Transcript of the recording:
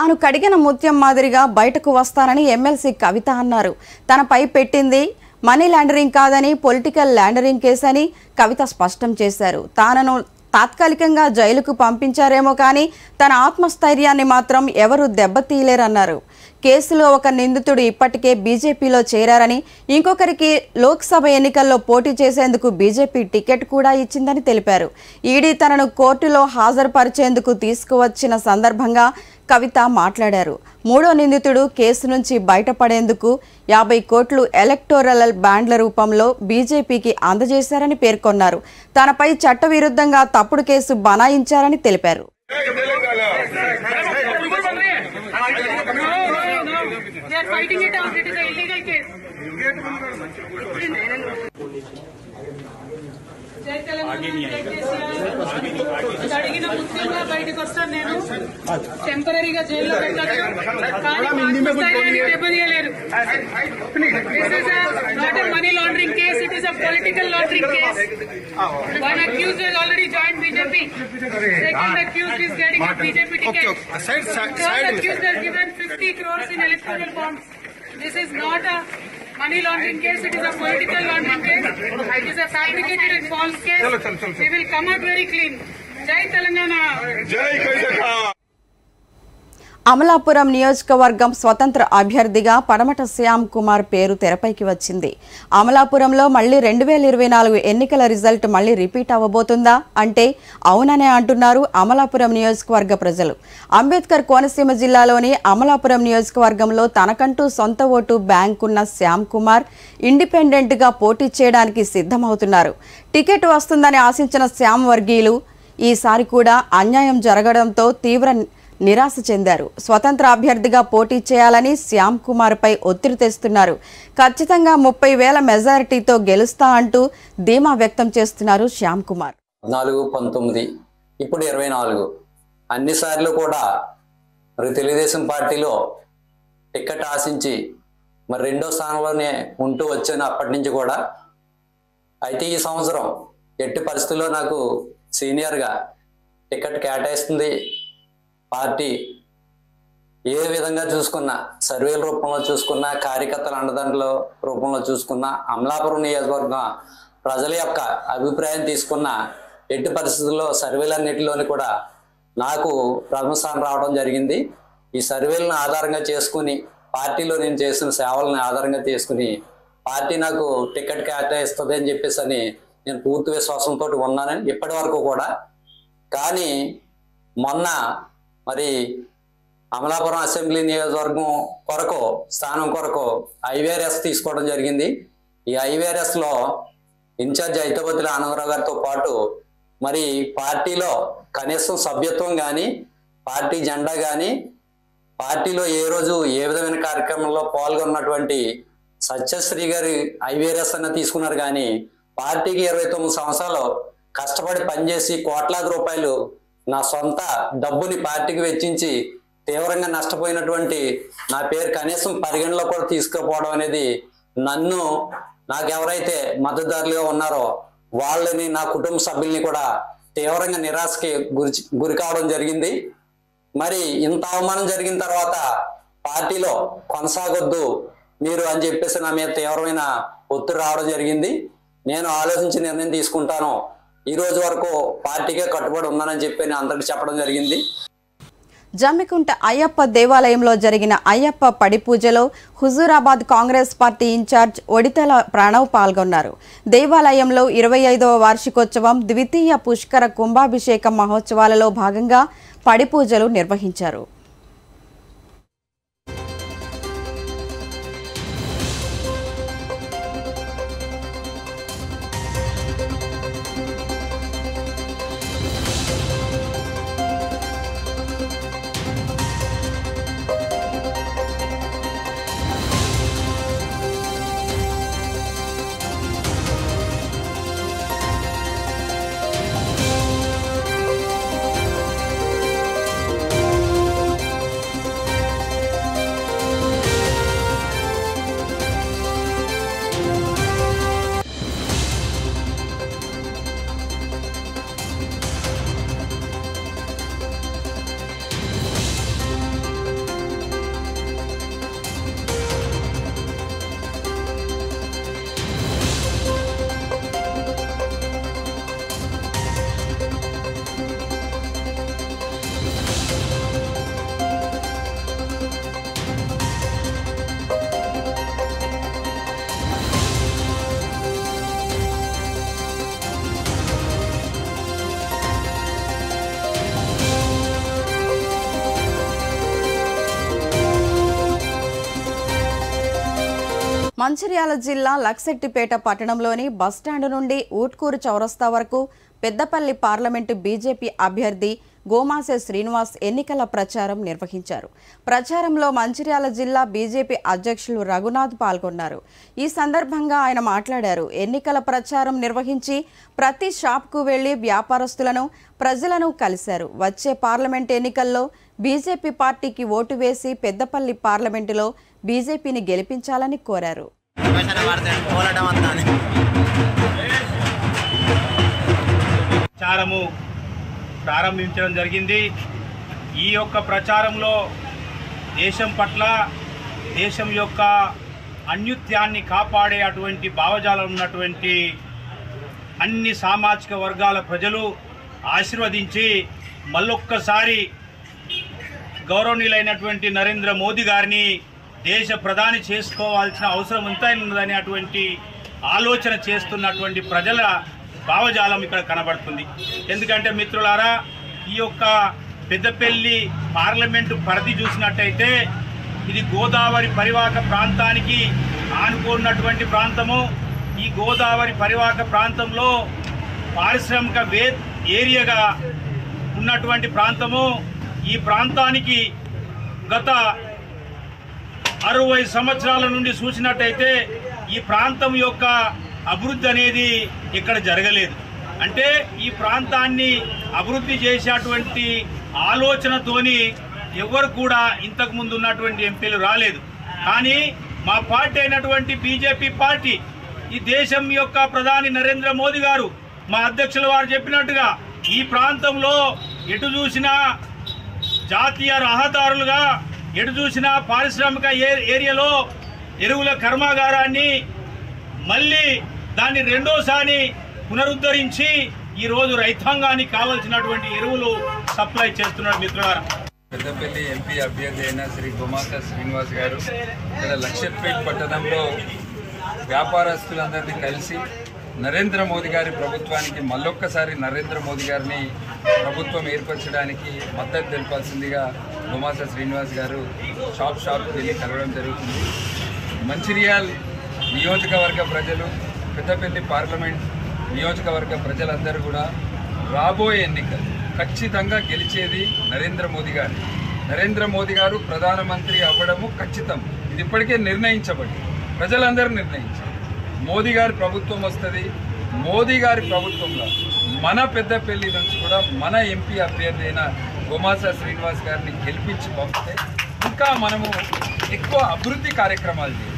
తాను కడిగిన ముత్యం మాదిరిగా బయటకు వస్తానని ఎమ్మెల్సీ కవిత అన్నారు. తనపై పెట్టింది మనీ లాండరింగ్ కాదని పొలిటికల్ లాండరింగ్ కేసు అని కవిత స్పష్టం చేశారు. తానను తాత్కాలికంగా జైలుకు పంపించారేమో కానీ తన ఆత్మస్థైర్యాన్ని మాత్రం ఎవరూ దెబ్బతీయలేరన్నారు. కేసులో ఒక నిందితుడు ఇప్పటికే బీజేపీలో చేరారని, ఇంకొకరికి లోక్సభ ఎన్నికల్లో పోటీ చేసేందుకు బీజేపీ టికెట్ కూడా ఇచ్చిందని తెలిపారు. ఈడీ తనను కోర్టులో హాజరుపరిచేందుకు తీసుకువచ్చిన సందర్భంగా కవిత మాట్లాడారు. మూడో నిందితుడు కేసు నుంచి బయటపడేందుకు 50 కోట్లు ఎలక్టోరల్ బాండ్ల రూపంలో బీజేపీకి అందజేశారని పేర్కొన్నారు. తనపై చట్టవిరుద్ధంగా తప్పుడు కేసు బనాయించారని తెలిపారు. అడిగిన ముఖ్యంగా బయటకు వస్తాను. నేను టెంపరీగా జైల్లో పెట్టచ్చు, కానీ దెబ్బతీయలేరు. Not a money laundering case, it is a political laundering case. One accused has already joined BJP. Second accused is getting a BJP ticket. Third accused has given 50 crores in electoral bonds. This is not a money laundering case, it is a political laundering case. It is a fabricated and false case. We will come out very clean. Jai Telangana. Jai Karnataka. Amalapuram నియోజకవర్గం స్వతంత్ర అభ్యర్థిగా పడమట శ్యామ్ కుమార్ పేరు తెరపైకి వచ్చింది. అమలాపురంలో మళ్లీ 2024 ఎన్నికల రిజల్ట్ మళ్లీ రిపీట్ అవ్వబోతుందా అంటే అవుననే అంటున్నారు అమలాపురం నియోజకవర్గ ప్రజలు. అంబేద్కర్ కోనసీమ జిల్లాలోని అమలాపురం నియోజకవర్గంలో తనకంటూ సొంత ఓటు బ్యాంక్ ఉన్న శ్యామ్ కుమార్ ఇండిపెండెంట్ గా పోటీ చేయడానికి సిద్ధమవుతున్నారు. టికెట్ వస్తుందని ఆశించిన శ్యామ్ వర్గీయులు ఈసారి కూడా అన్యాయం జరగడంతో తీవ్ర నిరాశ చెందారు. స్వతంత్ర అభ్యర్థిగా పోటీ చేయాలని శ్యామ్ కుమార్ పై ఒత్తిడి తెస్తున్నారు. ఖచ్చితంగా 30,000 మెజారిటీతో గెలుస్తా అంటూ ధీమా వ్యక్తం చేస్తున్నారు శ్యామ్ కుమార్. 19 ఇప్పుడు 24 అన్నిసార్లు కూడా మరి తెలుగుదేశం పార్టీలో టికెట్ ఆశించి మరి 2వ స్థానంలోనే ఉంటూ వచ్చాను అప్పటి నుంచి కూడా. అయితే ఈ సంవత్సరం ఎట్టి పరిస్థితుల్లో నాకు సీనియర్గా టికెట్ కేటాయిస్తుంది పార్టీ. ఏ విధంగా చూసుకున్నా, సర్వేల రూపంలో చూసుకున్నా, కార్యకర్తల అండదండల రూపంలో చూసుకున్నా, అమలాపురం నియోజకవర్గం ప్రజల యొక్క అభిప్రాయం తీసుకున్న ఎట్టి పరిస్థితుల్లో సర్వేలన్నిటిలోని కూడా నాకు ప్రథమ స్థానం రావడం జరిగింది. ఈ సర్వేలను ఆధారంగా చేసుకుని, పార్టీలో నేను చేసిన సేవలను ఆధారంగా చేసుకుని పార్టీ నాకు టికెట్ కేటాయిస్తుంది అని చెప్పేసి అని నేను పూర్తి విశ్వాసంతో ఉన్నానని ఇప్పటి వరకు కూడా. కానీ మొన్న మరి అమలాపురం అసెంబ్లీ నియోజకవర్గం కొరకు స్థానం కొరకు ఐవీఆర్ఎస్ తీసుకోవడం జరిగింది. ఈ ఐవీఆర్ఎస్లో ఇన్ఛార్జ్ ఐతబత్తుల ఆనందరావు గారితో పాటు మరి పార్టీలో కనీసం సభ్యత్వం కానీ, పార్టీ జెండా కానీ, పార్టీలో ఏ రోజు ఏ విధమైన కార్యక్రమంలో పాల్గొన్నటువంటి సత్యశ్రీ గారి ఐవీఆర్ఎస్ అన్న తీసుకున్నారు. కానీ పార్టీకి 29 సంవత్సరాలు కష్టపడి పనిచేసి కోట్లాది రూపాయలు నా సొంత డబ్బుని పార్టీకి వెచ్చించి తీవ్రంగా నష్టపోయినటువంటి నా పేరు కనీసం పరిగణలో కూడా తీసుకుపోవడం అనేది నాకు ఎవరైతే మద్దతుదారులుగా ఉన్నారో వాళ్ళని, నా కుటుంబ సభ్యుల్ని కూడా తీవ్రంగా నిరాశకి గురి కావడం జరిగింది. మరి ఇంత అవమానం జరిగిన తర్వాత పార్టీలో కొనసాగొద్దు మీరు అని చెప్పేసి నా మీద తీవ్రమైన ఒత్తిడి రావడం జరిగింది. నేను ఆలోచించి నిర్ణయం తీసుకుంటాను, ఈ రోజు వరకు పార్టీకే కట్టుబడి ఉన్నానని చెప్పి నేను అందరికి చెప్పడం జరిగింది. జమ్మికుంట అయ్యప్ప దేవాలయంలో జరిగిన అయ్యప్ప పడి పూజలో హుజూరాబాద్ కాంగ్రెస్ పార్టీ ఇన్ఛార్జ్ ఒడితల ప్రణవ్ పాల్గొన్నారు. దేవాలయంలో 25వ వార్షికోత్సవం ద్వితీయ పుష్కర కుంభాభిషేక మహోత్సవాలలో భాగంగా పడి పూజలు నిర్వహించారు. మంచిర్యాల జిల్లా లక్సెట్టిపేట పట్టణంలోని బస్టాండ్ నుండి ఊట్కూరు చౌరస్తా వరకు పెద్దపల్లి పార్లమెంటు బీజేపీ అభ్యర్థి గోమాసె శ్రీనివాస్ ఎన్నికల ప్రచారం నిర్వహించారు. ప్రచారంలో మంచిర్యాల జిల్లా బీజేపీ అధ్యక్షులు రఘునాథ్ పాల్గొన్నారు. ఈ సందర్భంగా ఆయన మాట్లాడారు. ఎన్నికల ప్రచారం నిర్వహించి ప్రతి షాప్కు వెళ్లి వ్యాపారస్తులను, ప్రజలను కలిశారు. వచ్చే పార్లమెంట్ ఎన్నికల్లో బీజేపీ పార్టీకి ఓటు వేసి పెద్దపల్లి పార్లమెంటులో బీజేపీని గెలిపించాలని కోరారు. ప్రచారము ప్రారంభించడం జరిగింది. ఈ యొక్క ప్రచారంలో దేశం పట్ల, దేశం యొక్క అన్యుత్యాన్ని కాపాడే అటువంటి భావజాలం ఉన్నటువంటి అన్ని సామాజిక వర్గాల ప్రజలు ఆశీర్వదించి మళ్ళొక్కసారి గౌరవనీయులైనటువంటి నరేంద్ర మోదీ గారిని దేశ ప్రధాని చేసుకోవాల్సిన అవసరం ఉందని అటువంటి ఆలోచన చేస్తున్నటువంటి ప్రజల భావజాలం ఇక్కడ కనబడుతుంది. ఎందుకంటే మిత్రులారా, ఈ యొక్క పెద్దపల్లి పార్లమెంటు పరిధి చూసినట్టయితే ఇది గోదావరి పరివాహక ప్రాంతానికి ఆనుకున్నటువంటి ప్రాంతము. ఈ గోదావరి పరివాహక ప్రాంతంలో పారిశ్రామిక ఏరియాగా ఉన్నటువంటి ప్రాంతము. ఈ ప్రాంతానికి గత 60 సంవత్సరాల నుండి చూసినట్టయితే ఈ ప్రాంతం యొక్క అభివృద్ధి అనేది ఇక్కడ జరగలేదు. అంటే ఈ ప్రాంతాన్ని అభివృద్ధి చేసేటువంటి ఆలోచనతోని ఎవరు కూడా ఇంతకు ముందు ఉన్నటువంటి ఎంపీలు రాలేదు. కానీ మా పార్టీ అయినటువంటి బీజేపీ పార్టీ, ఈ దేశం యొక్క ప్రధాని నరేంద్ర మోదీ గారు, మా అధ్యక్షుల వారు చెప్పినట్టుగా ఈ ప్రాంతంలో ఎటు చూసినా జాతీయ రహదారులుగా, ఎటు చూసినా పారిశ్రామిక ఏరియాలో ఎరువుల కర్మాగారాన్ని మళ్ళీ దాన్ని రెండోసారి పునరుద్ధరించి ఈరోజు రైతాంగానికి కావాల్సినటువంటి ఎరువులు సప్లై చేస్తున్నారు. మిత్రులారా, పెద్దపల్లి ఎంపీ అభ్యర్థి అయిన శ్రీ గోమాసె శ్రీనివాస్ గారు ఇక్కడ లక్ష్మీపేట పట్టణంలో వ్యాపారస్తులందరినీ కలిసి నరేంద్ర మోదీ గారి ప్రభుత్వానికి మళ్ళొక్కసారి నరేంద్ర మోదీ గారిని ప్రభుత్వం ఏర్పరచడానికి మద్దతు తెలపాల్సిందిగా గోమాసె శ్రీనివాస్ గారు షాప్కి వెళ్ళి కలవడం జరుగుతుంది. మంచిర్యాల్ నియోజకవర్గ ప్రజలు, పెద్దపల్లి పార్లమెంట్ నియోజకవర్గ ప్రజలందరూ కూడా రాబోయే ఎన్నికలు ఖచ్చితంగా గెలిచేది నరేంద్ర మోదీ గారు. నరేంద్ర మోదీ గారు ప్రధానమంత్రి అవ్వడము ఖచ్చితం. ఇది ఇప్పటికే నిర్ణయించబడింది, ప్రజలందరూ నిర్ణయించారు. మోదీ గారి ప్రభుత్వం వస్తుంది. మోదీ గారి ప్రభుత్వంలో మన పెద్దపల్లి నుంచి కూడా మన ఎంపీ అభ్యర్థి అయిన గోమాసె శ్రీనివాస్ గారిని గెలిపించి పంపితే ఇంకా మనము ఎక్కువ అభివృద్ధి కార్యక్రమాలు చేయాలి.